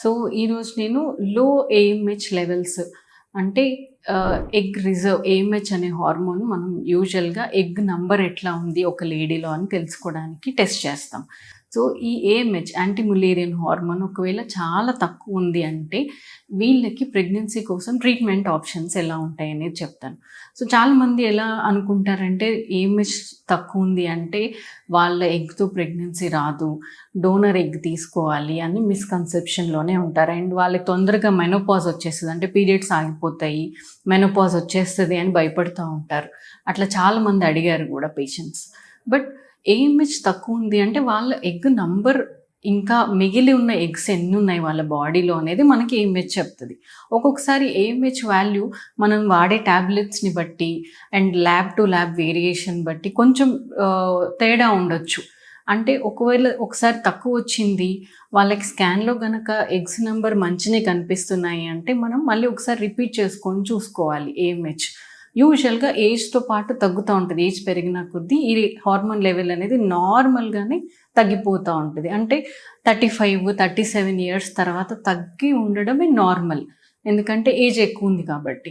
So, ఈరోజు నేను లో ఏఎంహెచ్ లెవెల్స్ అంటే ఎగ్ రిజర్వ్ ఏఎంహెచ్ అనే హార్మోన్ మనం యూజువల్‌గా ఎగ్ నంబర్ ఎట్లా ఉంది ఒక లేడీలో అని తెలుసుకోవడానికి టెస్ట్ చేస్తాం. సో, ఈ ఏఎంహెచ్ యాంటీ ముల్లేరియన్ హార్మోన్ ఒకవేళ చాలా తక్కువ ఉంది అంటే వీళ్ళకి ప్రెగ్నెన్సీ కోసం ట్రీట్మెంట్ ఆప్షన్స్ ఎలా ఉంటాయనేది చెప్తాను. సో, చాలామంది ఎలా అనుకుంటారంటే ఏఎంహెచ్ తక్కువ ఉంది అంటే వాళ్ళ ఎగ్‌తో ప్రెగ్నెన్సీ రాదు. డోనర్ ఎగ్ తీసుకోవాలి అని మిస్‌కన్సెప్షన్‌లోనే ఉంటారు. అండ్ వాళ్ళకి తొందరగా మెనోపాజ్ వచ్చేస్తది. అంటే పీరియడ్స్ ఆగిపోతాయి. మెనోపాజ్ వచ్చేస్తది అని భయపడుతా ఉంటారు. అట్లా చాలామంది అడిగారు గూడా పేషెంట్స్. బట్ ఏఎంహెచ్ తక్కువ ఉంది అంటే వాళ్ళ ఎగ్ నంబర్ ఇంకా మిగిలి ఉన్న ఎగ్స్ ఎన్నున్నాయి వాళ్ళ బాడీలో అనేది మనకి ఏఎంహెచ్ చెప్తది. ఒక్కొక్కసారి ఏఎంహెచ్ వాల్యూ మనం వాడే టాబ్లెట్స్‌ని బట్టి and lab to lab variation బట్టి కొంచెం తేడా ఉండొచ్చు. అంటే ఒకవేళ ఒకసారి తక్కువొచ్చింది, వాళ్ళకి స్కాన్‌లో గనక ఎగ్స్ నంబర్ మంచినే కనిపిస్తున్నాయి అంటే మనం మళ్ళీ ఒకసారి రిపీట్ చేసుకొని చూసుకోవాలి ఏఎంహెచ్. యూజువల్‌గా ఏజ్‌తో పాటు తగ్గుతా ఉంటది. ఏజ్ పెరిగిన కొద్దీ ఈ హార్మోన్ లెవెల్ అనేది నార్మల్‌గానే తగ్గిపోతా ఉంటది. అంటే 35, 37 ఇయర్స్ తర్వాత తగ్గి ఉండడమే నార్మల్. ఎందుకంటే ఏజ్ ఎక్కువుంది కాబట్టి.